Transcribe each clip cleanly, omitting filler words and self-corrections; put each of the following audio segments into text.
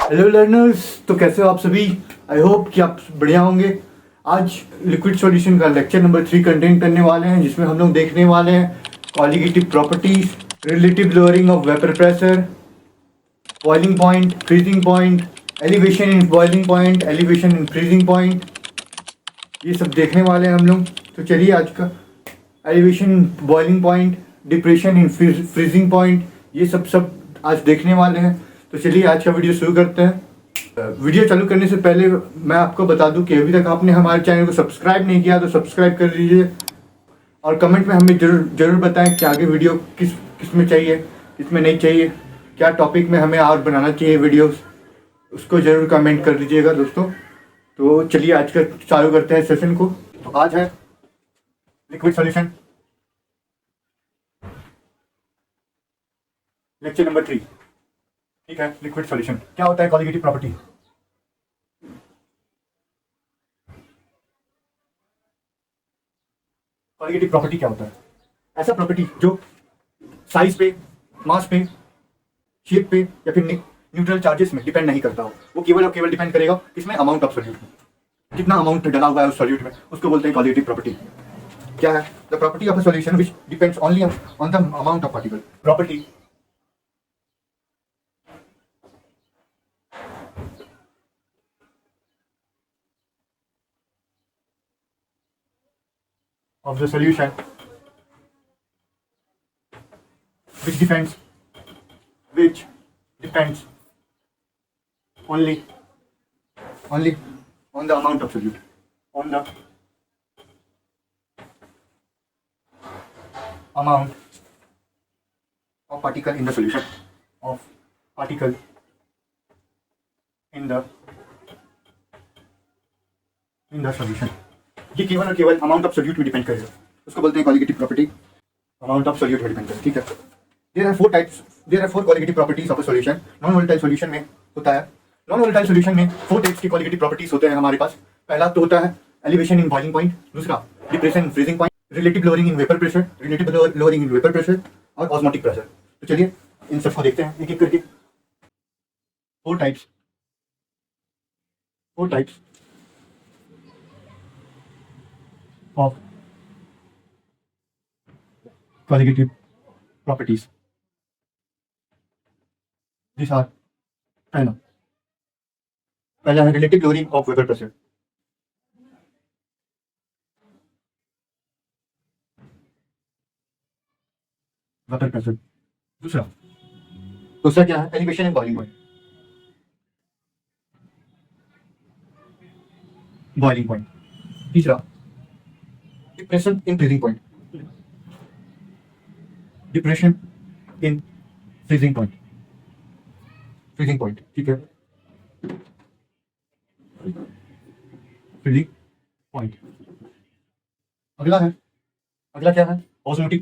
Hello learners, तो कैसे हो आप सभी। आई होप कि आप बढ़िया होंगे। आज लिक्विड सॉल्यूशन का लेक्चर नंबर 3 कंटेंट करने वाले हैं, जिसमें हम लोग देखने वाले हैं qualitative properties, relative lowering of vapour pressure, boiling point, freezing point, elevation in boiling point, elevation in freezing point, ये सब देखने वाले हैं हम लोग। तो चलिए आज का elevation in boiling point, depression in freezing point, ये सब आज देखने वाले हैं। तो चलिए आज का वीडियो शुरू करते हैं। वीडियो चालू करने से पहले मैं आपको बता दूं कि अभी तक आपने हमारे चैनल को सब्सक्राइब नहीं किया तो सब्सक्राइब कर लीजिए, और कमेंट में हमें जरूर बताएं कि आगे वीडियो किस में चाहिए, किस में नहीं चाहिए, क्या टॉपिक में हमें और बनाना चाहिए वीडियोस, उसको ज़रूर कमेंट कर दीजिएगा दोस्तों। तो चलिए आज का चालू करते हैं सेशन को। तो आज है लिक्विड सॉल्यूशन, लेक्चर नंबर 3। ठीक है, लिक्विड सॉल्यूशन क्या होता है, क्वालिटेटिव प्रॉपर्टी। क्वालिटेटिव प्रॉपर्टी क्या होता है? ऐसा प्रॉपर्टी जो साइज पे, मास पे, शेप पे या फिर न्यूट्रल चार्जेस में डिपेंड नहीं करता हो। वो केवल और केवल डिपेंड करेगा किसमें, अमाउंट ऑफ सॉल्यूट में। कितना अमाउंट डला हुआ है उस सॉल्यूट में, उसको बोलते हैं क्वालिटेटिव प्रॉपर्टी। क्या है? The property of a solution which depends only on the amount of particle. Property of the solution which depends only on the amount of solute, on the amount of particle in the solution, of particle in the solution। ये केवल और केवल amount of solute में depend करेगा, उसको बोलते हैं qualitative property. Amount of solute में डिपेंड करेगा, ठीक है। There are four qualitative properties of a solution. Non volatile solution में होता है, नॉन वोलेटाइल सॉल्यूशन में 4 टाइप्स की क्वालिटेटिव प्रॉपर्टीज होते हैं हमारे पास। पहला तो होता है एलिवेशन इन बॉइलिंग पॉइंट, दूसरा depression in freezing point, relative lowering in vapour pressure और ऑस्मोटिक प्रेशर। तो चलिए इन सबको देखते हैं एक एक करके। 4 types of qualitative properties. These are पहला है relative lowering of Weber pressure। दूसरा क्या है? Elevation in boiling point. तीसरा डिप्रेशन इन फ्रीजिंग पॉइंट, ठीक है, फ्रीजिंग पॉइंट। अगला क्या है? Osmotic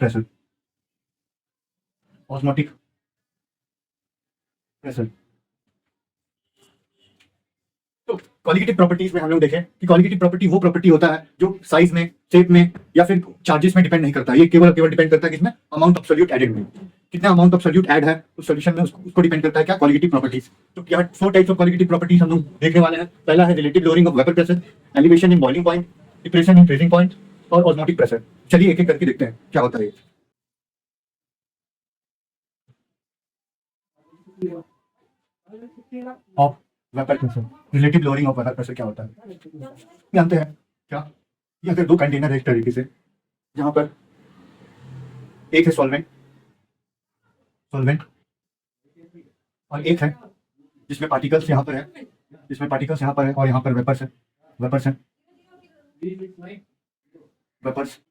pressure. तो क्वालिटेटिव प्रॉपर्टीज में हम लोग देखें कि क्वालिटेटिव प्रॉपर्टी वो प्रॉपर्टी होता है जो साइज में, शेप में या फिर चार्जेस में डिपेंड नहीं करता। ये केवल डिपेंड करता है किसमें, अमाउंट ऑफ सोल्यूट एडेड में। कितना अमाउंट ऑफ सोल्यूट ऐड है उस सॉल्यूशन में, उसको डिपेंड करता है क्या, क्वालिटेटिव प्रॉपर्टीज। तो यहाँ 4 टाइप्स ऑफ क्वालिटेटिव प्रॉपर्टीज हम लोग देखने वाले हैं। पहला है relative lowering of vapour pressure, elevation in boiling point, depression in freezing point और ऑस्मोटिक प्रेशर। चलिए एक एक करके देखते हैं क्या होता है। Of vapour pressure, relative lowering of vapour pressure क्या होता है जानते हैं क्या? ये अगर 2 कंटेनर है इस तरीके से, जहां पर एक है सॉल्वेंट और एक है जिसमें पार्टिकल्स यहाँ पर है, और यहाँ पर वेपर्स है,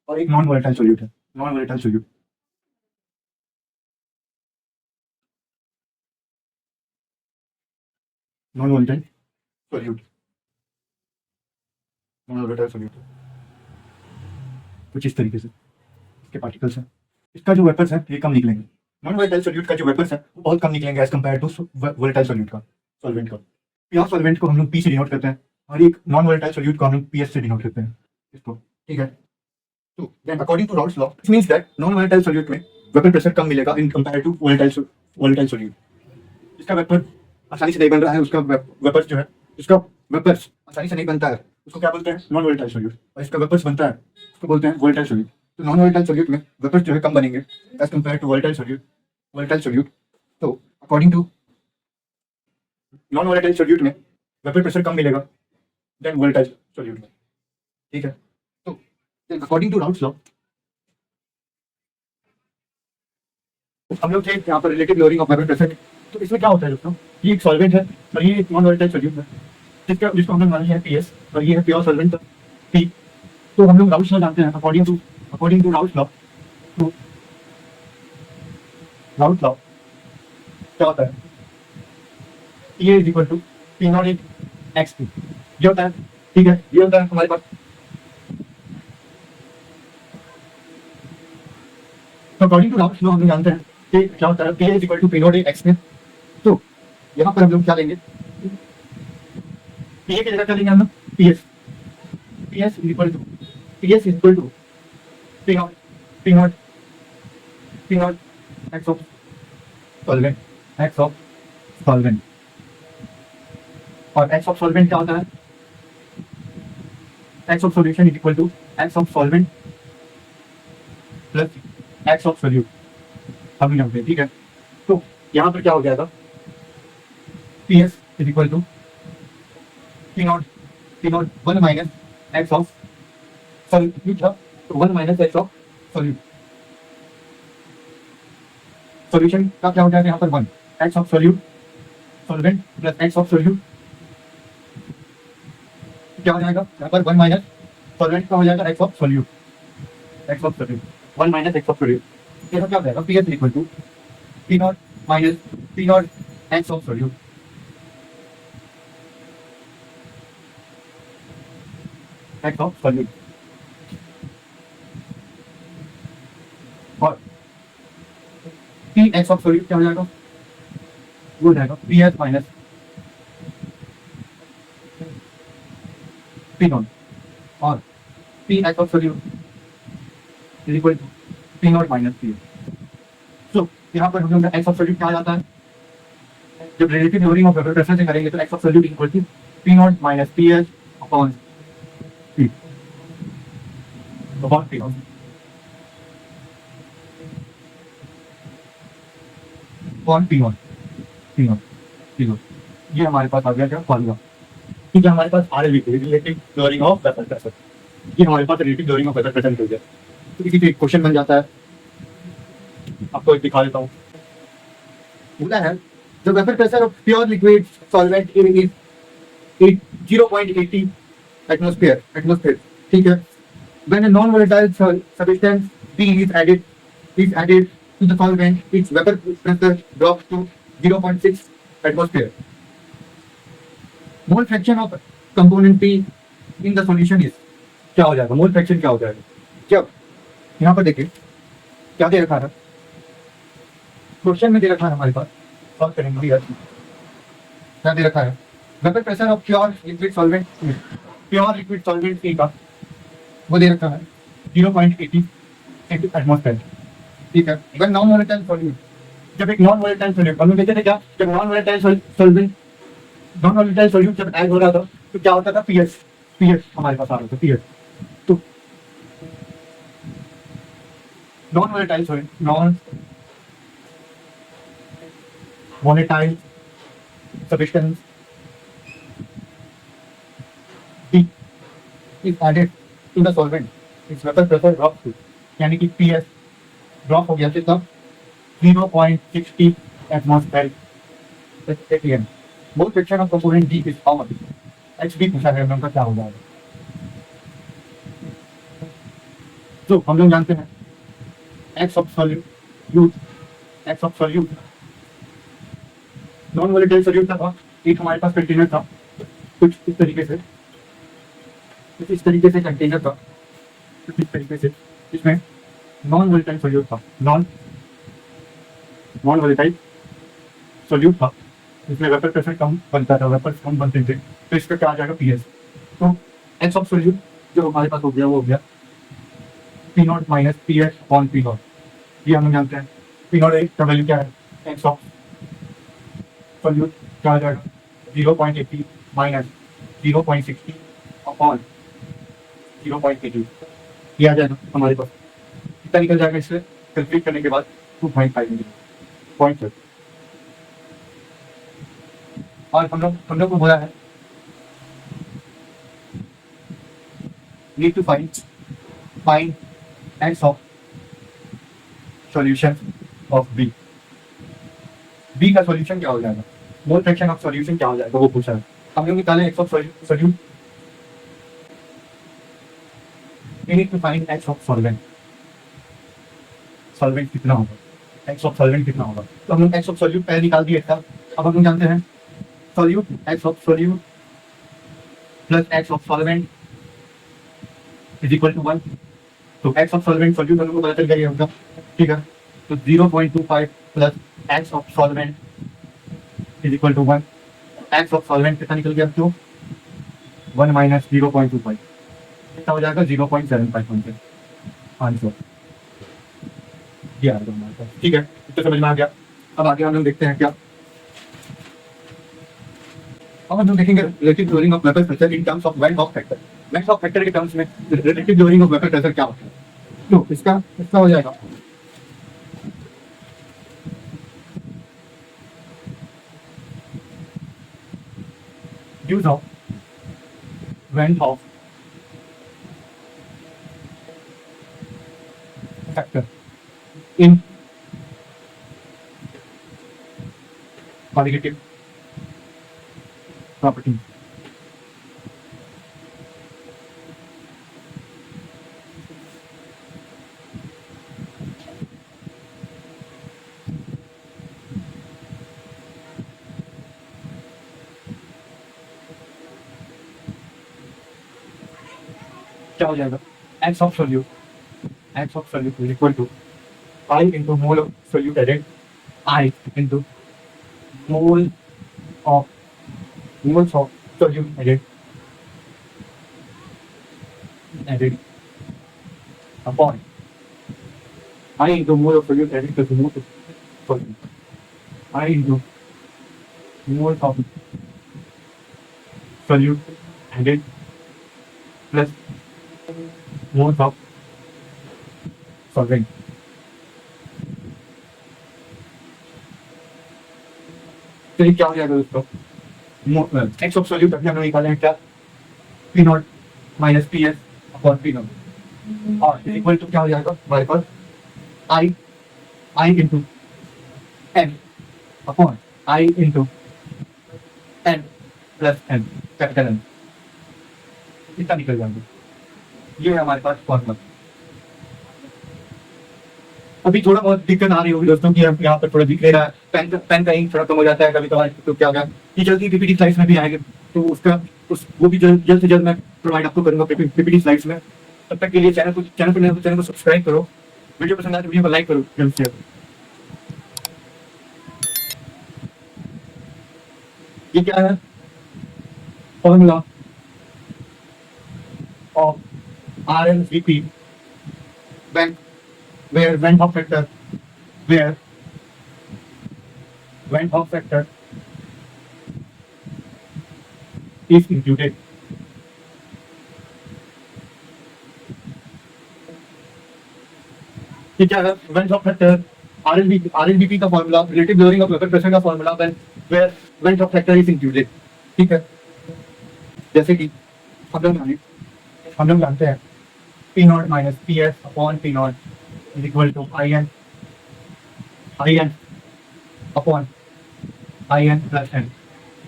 और एक नॉन वोलेटाइल सोल्यूट है, नॉन वोलेटाइल सोल्यूट। कुछ इस तरीके से इसके पार्टिकल्स हैं। इसका जो वेपर्स है ये कम निकलेंगे, नॉन वोलेटाइल सोल्यूट का जो वेपर्स है वो बहुत कम निकलेंगे as compare to volatile solute का, सॉल्वेंट का। प्योर सॉल्वेंट को हम लोग पी से डिनोट करते हैं, और एक नॉन वोलेटाइल सोल्यूट को हम लोग पीएस से डिनोट करते हैं इसको, ठीक है। तो then according to Raoult's law, it means that non volatile solute में वेपर प्रेशर कम मिलेगा in compare to volatile solute. इसका वेपर आसानी से नहीं बन रहा है, उसका वेपर्स जो है, उसका वेपर्स आसानी से नहीं बनता है, उसको क्या बोलते हैं? Non volatile solute. और इसका वेपर्स बनता है, उसको बोलते हैं वोलेटाइल सोल्यूट। तो नॉन वोलेटाइल सोल्यूट में वेपर्स जो है कम बनेंगे as compare to volatile solute. Volatile solute, तो according to non volatile solute में वेपर प्रेशर कम मिलेगा देन वोलेटाइल सोल्यूट में, ठीक है। तो अकॉर्डिंग टू राउट्स लॉ हम लोग थे यहाँ पर relative lowering of vapour pressure. तो इसमें क्या होता है दोस्तों, ये एक सॉल्वेंट है और ये एक नॉन वोलेटाइल सोल्यूट है, जिसको हम लोग माने हैं पीएस, और ये है प्योर सॉल्वेंट पी। तो हम लोग राउट्स लॉ जानते हैं, अकॉर्डिंग टू राउट्स लॉ, तो राउट्स लॉ क्या होता है, ये is equal to P not in X P, ये होता है, ठीक है। ये होता है हमारे पास। तो अकॉर्डिंग टू राउट्स लॉ हम लोग जानते हैं कि क्या होता है, P is equal to P not in x में। तो यहाँ पर हम लोग क्या लेंगे, पी की जगह क्या लेंगे हम लोग, PS. PS is equal to P not x of solvent, और एक्स ऑफ सॉल्वेंट क्या होता है, x of solution is equal to x of solvent plus x of solute, हम जानते हैं, ठीक है। तो यहाँ पर क्या हो जाएगा, P S is equal to P not 1 minus x of solute, तो 1 minus x of solute. Solution का क्या हो जाएगा यहाँ पर 1 x of solute solvent plus x of solute, क्या हो जाएगा यहाँ पर 1 माइनस सॉल्वेंट का हो जाएगा x of solute 1 minus x of solute. ये क्या हो जाएगा, P s equal to P not x of solute, x of solute, और पी एक्स ऑफ सोल्यूट क्या हो जाएगा, वो हो जाएगा P s minus p naught, और p x of solute is equal to P not minus P s. तो यहाँ पर हम लोग एक्स ऑफ सोल्यूट क्या आ जाता है, जब relative lowering of vapour pressure से करेंगे तो x of solute equal to P not minus P S upon p naught upon p naught, ये हमारे पास आ गया क्या फॉर्मूला, क्योंकि हमारे पास R L relative lowering of vapour pressure, ये हमारे पास relative lowering of vapour pressure निकल गया। तो इसी पे एक क्वेश्चन बन जाता है, आपको एक दिखा देता हूँ। बोला है the vapour pressure of pure liquid solvent is 0.80 atmosphere, ठीक है। When a non volatile substance B is added to the solvent, its vapor pressure drops to 0.6 atmosphere. Mole fraction of component P in the solution is, क्या हो जाएगा, mole fraction क्या हो जाएगा, जब यहाँ पर देखिए क्या दे रखा है, क्वेश्चन में दे रखा है हमारे पास, सॉल्व करेंगे यार, क्या दे रखा है, vapour pressure of pure liquid solvent P का वो दे रखा है 0.80 एटमॉस्फेयर, ठीक है। व्हेन नॉन वोलेटाइल सॉल्यूट, जब एक नॉन वोलेटाइल सॉल्यूट, हम लोग कहते थे क्या, जब नॉन वोलेटाइल सॉल्यूट जब ऐड हो रहा था तो क्या होता था, पीएस हमारे पास आ रहा था, पीएस। तो non volatile substance B is added to the solvent, its vapor pressure drops to, यानी कि पीएस ड्रॉप हो गया कितना, 0.60 atmosphere atm। Mole fraction of component D is how much, HB पूछा है हम लोग का, क्या हो जाएगा। तो हम लोग जानते हैं x of solute non volatile solute था, एक हमारे पास कंटेनर था कुछ इस तरीके से कंटेनर था कुछ इस तरीके से, इसमें नॉन वोलेटाइल सोल्यूट था, नॉन वोलेटाइल सोल्यूट था, इसमें वेपर प्रेशर कम बनता था, वेपर कम बनते थे, तो इसका क्या आ जाएगा, पीएस। तो एक्स ऑफ सोल्यूट जो हमारे पास हो गया वो हो गया P not minus P S upon p naught, ये हम जानते हैं। पी नॉट का वैल्यू क्या है, एक्स ऑफ सोल्यूट क्या हो जाएगा 0.80 माइनस 0.60 अपॉन 0.80 ये आ जाएगा हमारे पास। कितना निकल जाएगा इससे कैलकुलेट करने के बाद 2.5 मिली पॉइंट। और हम लोग को बोला है need to find x of solution of B का सॉल्यूशन क्या हो जाएगा, मोल फ्रैक्शन ऑफ सॉल्यूशन क्या हो जाएगा वो पूछा है। हम लोग निकाले x of solution, we need to find x of solvent कितना होगा, x of solvent कितना होगा। तो हम लोग x of solute पहले निकाल दिए था। अब हम लोग जानते हैं solute x of solute plus x of solvent is equal to 1। तो x of solvent solute हम लोग को पता चल गया होगा, ठीक है। तो 0.25 plus x of solvent is equal to 1। x of solvent कितना निकल गया तो 1 माइनस 0.25 कितना हो जाएगा 0.75 आंसर ये आ गया हमारे पास, ठीक है। इतना समझ में आ गया। अब आगे हम लोग देखते हैं क्या, अब हम लोग देखेंगे relative lowering of vapour pressure in terms of van Hoff factor. Van Hoff factor के टर्म्स में relative lowering of vapour pressure क्या होता है। तो इसका हो जाएगा use of van Hoff factor in qualitative property। क्या हो जाएगा x of solute is equal to I into mole of solute added I into moles of solute added upon I into mole of solute added plus mole of solute I into mole of solute added plus mole of solvent। तो ये क्या हो जाएगा दोस्तों, x of solute अभी हम लोग निकाले हैं क्या, p not minus P S upon p naught और इक्वल टू क्या हो जाएगा हमारे पास i into n upon i into n plus n capital n, इतना निकल जाएगा। ये है हमारे पास फॉर्मूला। अभी थोड़ा बहुत दिक्कत आ रही होगी दोस्तों कि हम यहाँ पर थोड़ा दिख रहा है, पेन का इंक थोड़ा कम हो जाता है कभी कभार, तो क्या होगा ये जल्दी पीपीटी स्लाइड्स में भी आएंगे, तो वो भी जल्द से जल्द मैं प्रोवाइड आपको करूंगा पीपीटी स्लाइड्स में। तब तक के लिए चैनल को सब्सक्राइब करो, वीडियो पसंद आए तो वीडियो को लाइक करो जल्द से। ये क्या है formula of RLVP where Van Hoff factor is included। ये क्या है Van Hoff factor RLVP का formula, relative lowering of vapour pressure का formula where Van Hoff factor is included, ठीक है। जैसे कि हम लोग जानते हैं P not minus P S upon P not is equal to in upon in plus n।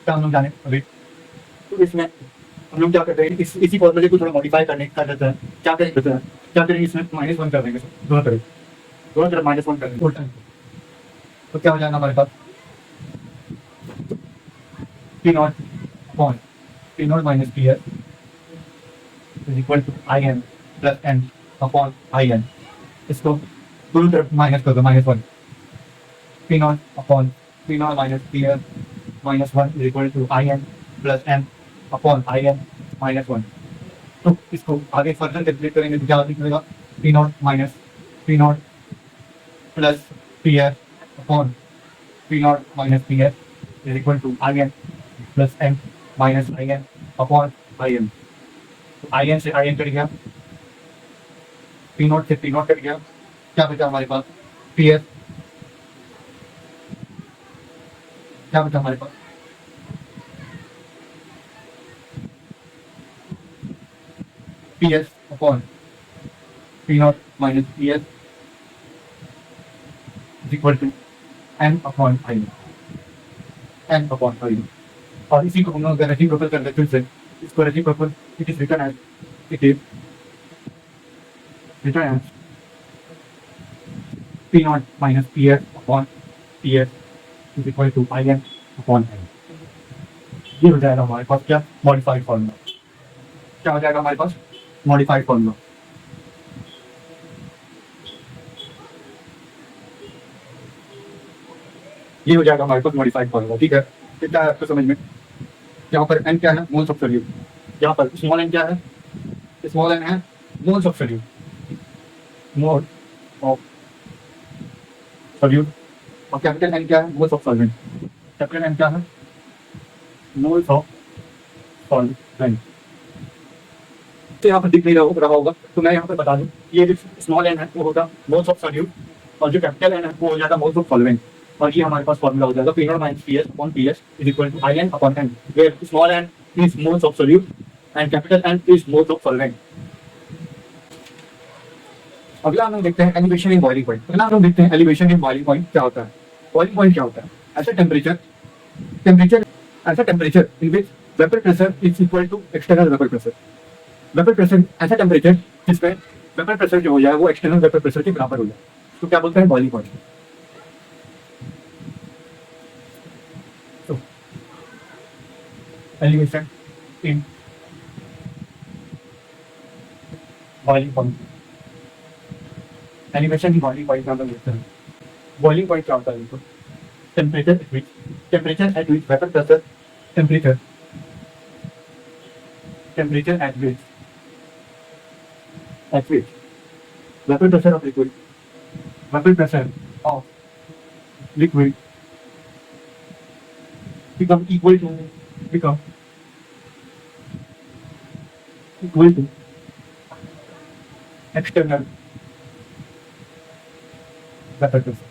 हम लोग जाने अभी, तो इसमें हम लोग क्या करते हैं इसी फॉर्मूले को थोड़ा मॉडिफाई कर देते हैं। क्या करेंगे इसमें -1 कर देंगे, दोनों तरफ -1 कर देंगे। तो क्या हो जाएगा हमारे पास P not upon P not minus P S is equal to in plus n upon in। इसको दोनों तरफ माइनस कर दो -1। P not upon P not minus P S -1 is equal to in plus n upon in -1। तो इसको आगे further calculate करेंगे तो क्या निकलेगा P not plus P S upon P not minus P S is equal to i n plus m minus i n upon i n. I n से i n कट गया, पी नॉट से P not कट गया, क्या बचा हमारे पास? P S. क्या बचा हमारे पास? P S upon p not minus P S is equal to n upon i n, n upon i n. और इसी को हम लोग अगर रेसिप्रोकल कर लेते हैं, इसको reciprocal, it is written as, it is written as P not minus P S upon P S is equal to i n upon n. ये हो जाएगा हमारे पास क्या? Modified formula. क्या हो जाएगा हमारे पास? Modified formula. ये हो जाएगा हमारे पास मॉडिफाइड फॉर्मूला। ठीक है, कितना है आपको समझ में? यहाँ पर n क्या है? Moles of solute. यहाँ पर स्मॉल n क्या है? स्मॉल n है moles of solute, mole of solute. और कैपिटल N क्या है? Moles of solvent. Capital N क्या है? Moles of solvent. तो यहाँ पर दिख नहीं रहा होगा, तो मैं यहाँ पर बता दूँ, ये जो स्मॉल n है वो होगा मोल्स ऑफ सोल्यूट, और जो कैपिटल N है वो हो जाएगा मोल्स ऑफ सॉल्वेंट। और ये हमारे पास फॉर्मूला हो जाएगा P not minus P S upon P S is equal to i n upon n, where small n is moles of solute and capital N is moles of solvent. अगला हम लोग देखते हैं एलिवेशन इन बॉइलिंग पॉइंट। अगला हम लोग देखते हैं एलिवेशन इन बॉइलिंग पॉइंट क्या होता है। बॉइलिंग पॉइंट क्या होता है? ऐसा टेम्परेचर, ऐसा temperature in which vapour pressure is equal to external vapour pressure. Vapour pressure, ऐसा टेम्परेचर जिसमें वेपर प्रेशर जो हो जाए वो एक्सटर्नल वेपर प्रेशर के बराबर हो जाए, तो क्या बोलते हैं? Boiling point. तो elevation in boiling point, elevation in boiling point का हम लोग देखते हैं। बॉइलिंग पॉइंट क्या होता है? देखो, temperature at which vapour pressure, temperature at which vapour pressure of liquid, vapour pressure of liquid become equal to external vapor pressure।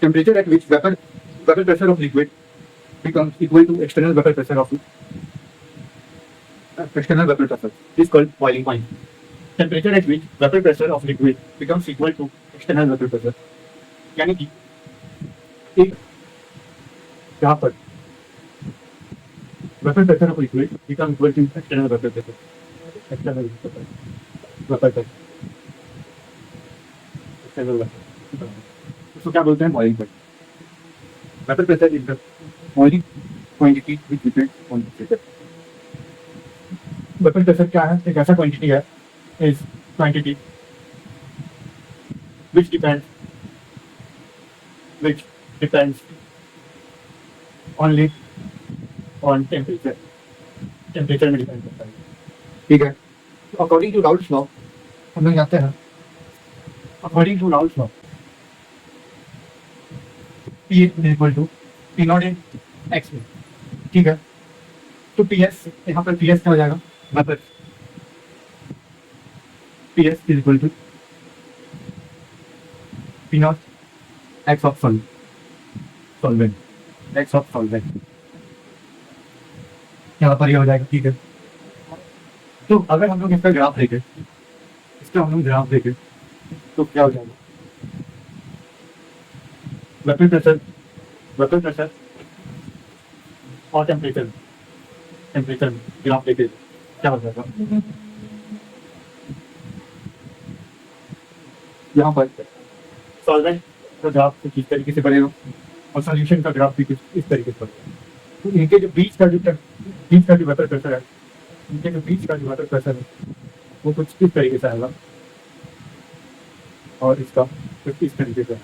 Temperature at which vapor pressure of liquid becomes equal to external vapor pressure of external vapor pressure is called boiling point। Temperature at which vapor pressure of liquid becomes equal to external vapor pressure, यानी कि एक यहाँ पर vapor pressure of liquid becomes equal to external vapor pressure, external vapor pressure, external vapor। उसको क्या बोलते हैं? Boiling point. Vapour pressure is the boiling quantity which depends on temperature. Vapour pressure क्या है? एक ऐसा क्वांटिटी है, is quantity which depends only on temperature, temperature में डिपेंड करता है। ठीक है, अकॉर्डिंग टू राउल्स लॉ हम लोग जानते हैं, according to Raoult's law P is equal to P not in x में। ठीक है, तो पी एस, यहाँ पर पी एस क्या हो जाएगा? Vapour, P S is equal to P not x of solvent, x of solvent यहाँ पर ये हो जाएगा। ठीक है, तो अगर हम लोग इसका ग्राफ देखें, तो क्या हो जाएगा? वेपर प्रेशर और टेम्परेचर ग्राफ देखे क्या हो जाएगा? यहाँ पर सॉल्वेंट का ग्राफ कुछ इस तरीके से बनेगा और सॉल्यूशन का ग्राफ भी कुछ इस तरीके से बनेगा। तो इनके जो बीच का जो वेपर प्रेशर है, वो कुछ इस तरीके से आएगा और इसका कुछ इस तरीके से।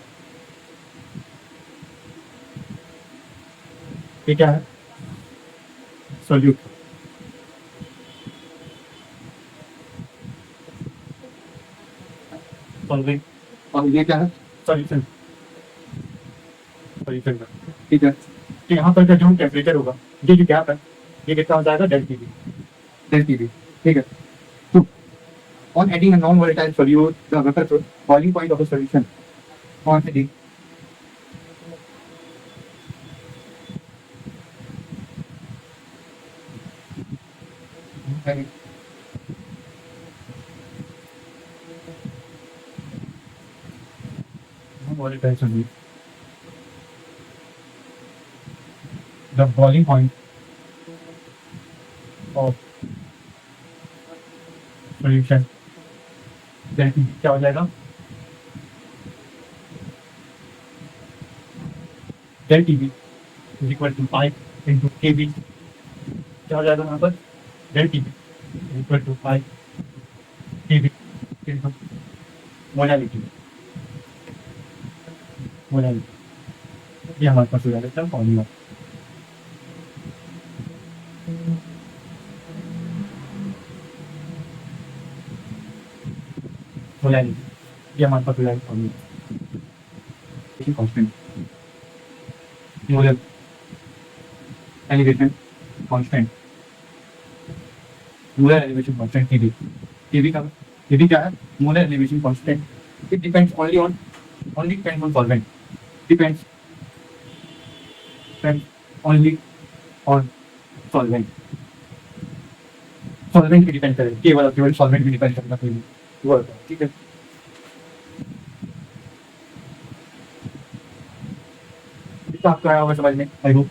ये क्या है? सॉल्यूट। सॉल्विंग, और ये क्या है सॉल्यूशन, सॉल्यूशन का, ठीक है। तो यहाँ पर का जो टेम्परेचर होगा, ये जो गैप है, ये कितना हो जाएगा del T B, del T B, ठीक है। तो on adding a non-volatile solute, the vapor boiling point of a solution on adding non-volatile solute, the boiling point of solution, then क्या हो जाएगा, del TB is equal to I into KB, क्या हो जाएगा यहाँ पर, del TB is equal to I KB into molality, molality, ये हमारे पास हो जाएगा फॉर्मूला। मोलालिटी, ये हमारे पास हो जाएगा formula. Constant, molar elevation constant, molar elevation constant TB, TB का टीबी क्या है, molar elevation constant. It depends only on solvent, depends only on solvent, solvent भी डिपेंड करेगा, केवल सॉल्वेंट भी डिपेंड करना चाहिए, ठीक है। आपको आया होगा समझ में, आई होप।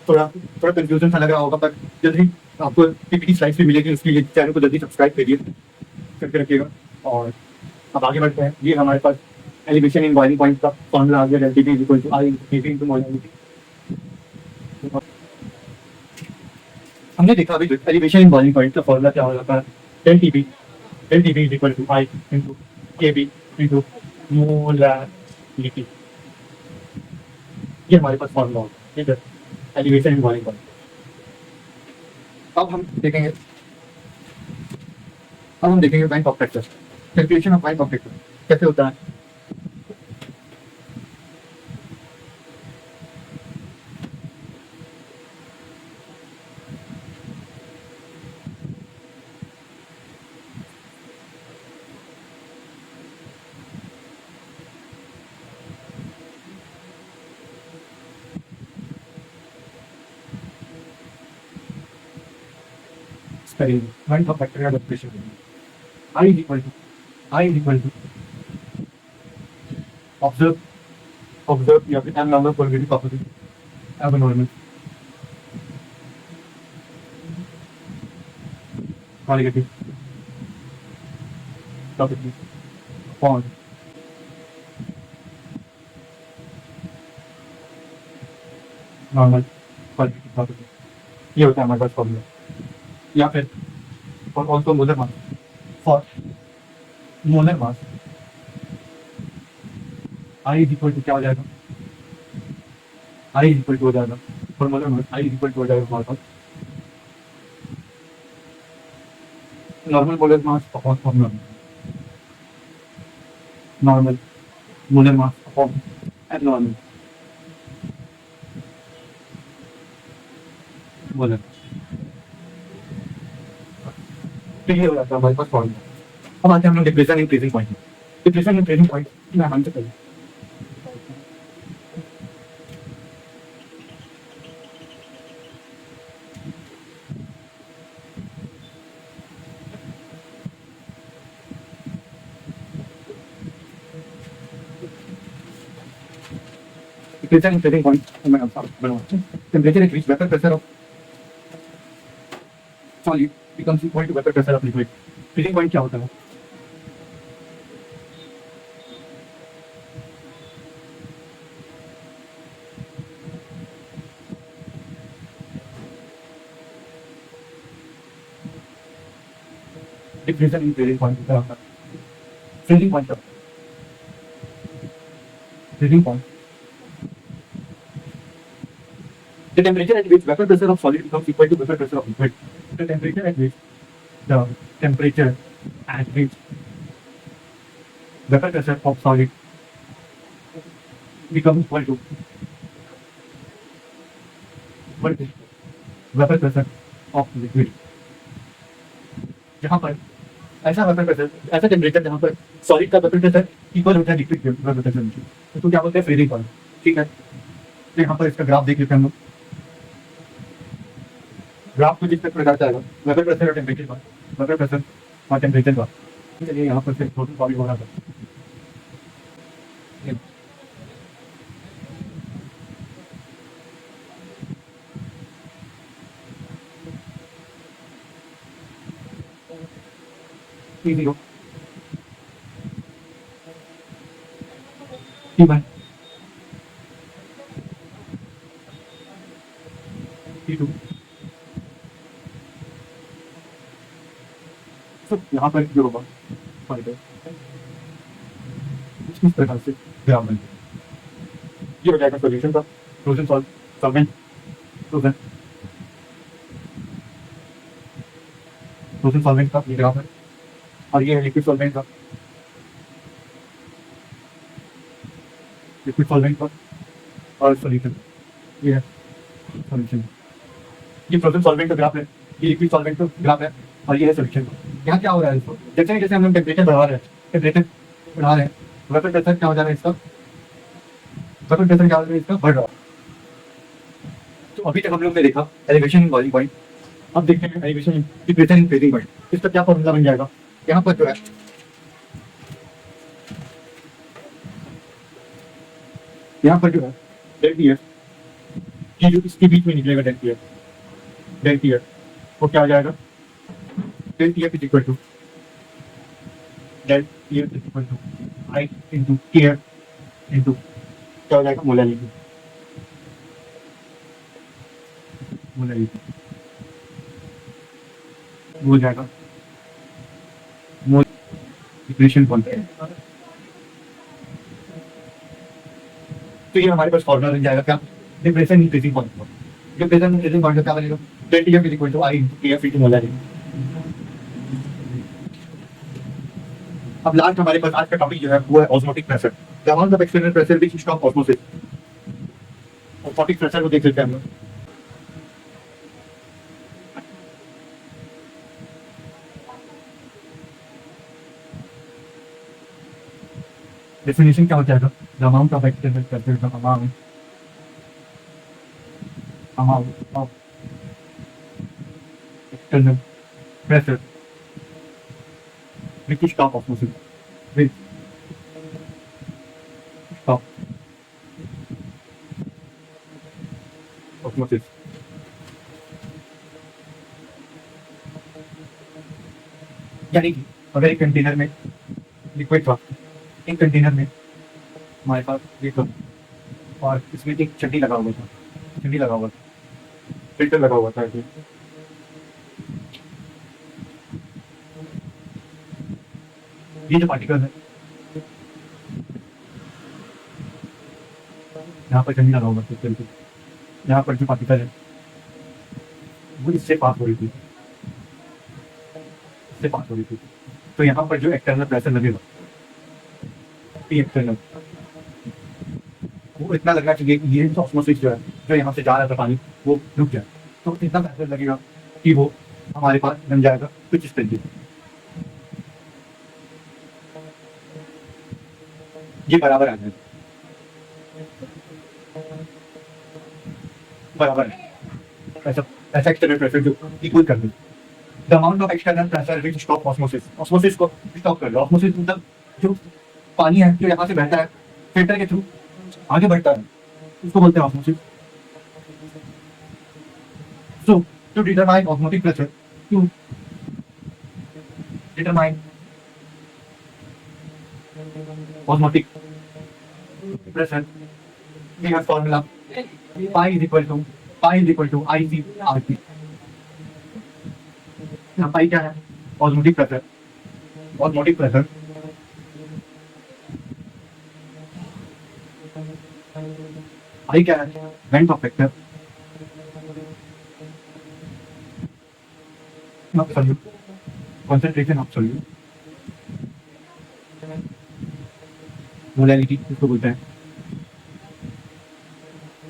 थोड़ा कंफ्यूजन सा लग रहा होगा, पर जल्दी आपको पीपीटी स्लाइड्स भी मिलेगी, उसके लिए चैनल को जल्दी सब्सक्राइब करिए, करके रखिएगा। और अब आगे बढ़ते हैं। ये हमारे पास एलिवेशन इन बॉइलिंग पॉइंट का फॉर्मूला आ गया, del TB equal to i into KB into molality. हमने देखा अभी एलिवेशन इन बॉइलिंग पॉइंट का फॉर्मूला क्या हो जाता है, del TB is equal to i into KB into molality, ये हमारे पास फॉर्मूला होगा, ठीक है, एलिवेशन इन बॉइलिंग पॉइंट। अब हम देखेंगे bank of pressure, calculation of bank of pressure कैसे होता है। Bank of bacterial pressure I is equal to observe या फिर abnormal polarity property, abnormal qualitative property upon normal qualitative property, ये होता है हमारे पास फॉर्मूला। या फिर और also molar mass, for molar mass i is equal to क्या हो जाएगा, आई इज इक्वल टू हो जाएगा for molar mass, i is equal to हो जाएगा हमारे पास normal molar mass upon formula, normal molar mass upon abnormal molar. तो ये हो जाता है हमारे पास फॉर्मूला। अब आते हैं हम लोग depression in freezing point. Depression in freezing point मैं हम से पहले डिप्रेशन इन फ्रीजिंग पॉइंट मैं आपको बनवाता हूं। Temperature at which vapour pressure of solid becomes equal to vapor pressure of liquid। Freezing point क्या होता है, डिफ्यूजन इन फ्रीजिंग पॉइंट क्या होता है, freezing point the temperature at which vapor pressure of solid becomes equal to vapor pressure of liquid, the temperature at which vapor pressure of solid becomes equal to vapour pressure of liquid. जहाँ पर ऐसा vapour pressure, ऐसा temperature जहाँ पर solid का vapour pressure equal होता है liquid के वेपर प्रेशर से, तो क्या बोलते हैं फ्रीजिंग पॉइंट। ठीक है, तो यहाँ पर इसका ग्राफ देख लेते हैं हम लोग। ग्राफ को जिस तक प्रकार जाएगा वेपर प्रेशर और टेम्परेचर का, वेपर प्रेशर और टेम्परेचर का। चलिए यहाँ पर सिर्फ टोटल सॉलिड हो रहा था। T0 T1 T2। तो यहाँ पर जो होगा इस प्रकार से ग्राफ बन ये हो जाएगा सोल्यूशन का, फ्रोजन सॉल्वेंट, फ्रोजन सॉल्वेंट का ये ग्राफ है, और ये है लिक्विड सॉल्वेंट का, लिक्विड सॉल्वेंट का और सॉल्यूशन, ये है सॉल्यूशन। ये फ्रोजन सॉल्वेंट का ग्राफ है, ये लिक्विड सॉल्वेंट का ग्राफ है, और ये है सॉल्यूशन का। यहाँ क्या हो रहा है इसको, जैसे जैसे हम लोग टेम्परेचर बढ़ा रहे हैं, वेपर प्रेशर क्या हो जा रहा है इसका, वेपर प्रेशर क्या हो रहा है इसका, बढ़ रहा है। तो अभी तक हम लोग ने देखा एलिवेशन इन बॉइलिंग पॉइंट, अब देखते हैं elevation in temperature in freezing point. इसका क्या फॉर्मूला बन जाएगा, यहाँ पर जो है डेल टी एफ, ये जो इसके बीच में निकलेगा डेल टी एफ वो क्या हो जाएगा, del T F is equal to del T F is equal to i into T F into क्या हो जाएगा, मोलारिटी। वो हो जाएगा मोल इक्वेशन कौन है। तो ये हमारे पास फॉर्मूला बन जाएगा क्या, depression in freezing point. Depression in freezing point का क्या बनेगा, del T F is equal to i into T F into molarity. अब लास्ट हमारे पास आज का टॉपिक जो है वो है osmotic pressure, the amount of external pressure which stop osmosis. Osmotic pressure को देख लेते हैं हम लोग। डेफिनेशन क्या हो जाएगा, the amount of external pressure, the amount of external pressure which stop osmosis, which stop osmosis। यानी कि अगर एक कंटेनर में लिक्विड था, एक कंटेनर में हमारे पास ये था और इसमें एक चड्डी लगा हुआ था, फिल्टर लगा हुआ था। ये जो पार्टिकल है यहाँ पर चड्डी लगा हुआ था, यहाँ पर जो पार्टिकल है वो इससे पास हो रही थी, तो यहाँ पर जो एक्सटर्नल प्रेशर लगेगा एक्सटर्नल, वो इतना लगना चाहिए कि ये ऑस्मोसिस जो है, जो यहाँ से जा रहा था पानी, वो रुक जाए। तो इतना प्रेशर लगेगा कि वो हमारे पास बन जाएगा कुछ इस तरीके से। ये बराबर आ जाएगा, बराबर है ऐसा एक्सटर्नल प्रेशर जो इक्वल कर दे। The amount of external pressure which stop osmosis, osmosis को स्टॉप कर दो। ऑस्मोसिस मतलब जो पानी है जो यहाँ से बहता है फिल्टर के थ्रू आगे बढ़ता है, उसको बोलते हैं osmosis. So to determine osmotic pressure, to determine osmotic pressure, we have formula pi is equal to IC/RT। यहाँ पाई क्या है, osmotic pressure I क्या है, length of vector, solute, concentration of solute, molality इसको बोलते हैं,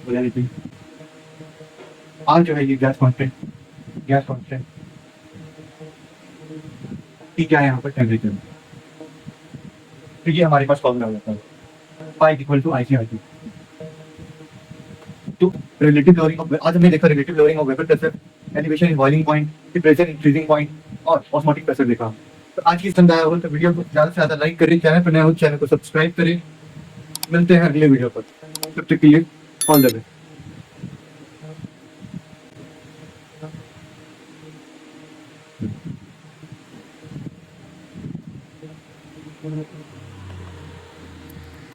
मोलैलिटी। आर जो है ये gas constant, gas constant. T क्या है यहाँ पर, टेम्परेचर। तो ये हमारे पास फॉर्मूला हो जाता है, पाई इक्वल टू IC/RT। तो रिलेटिव लोअरिंग, आज हमने देखा relative lowering of vapour pressure, elevation in boiling point, temperature in freezing point और ऑस्मोटिक प्रेशर देखा। तो आज की पसंद आया हो तो वीडियो को ज़्यादा से ज़्यादा लाइक करें, चैनल पर नए हो चैनल को सब्सक्राइब करें। मिलते हैं अगले वीडियो पर, तब तक के लिए ऑल द बेस्ट।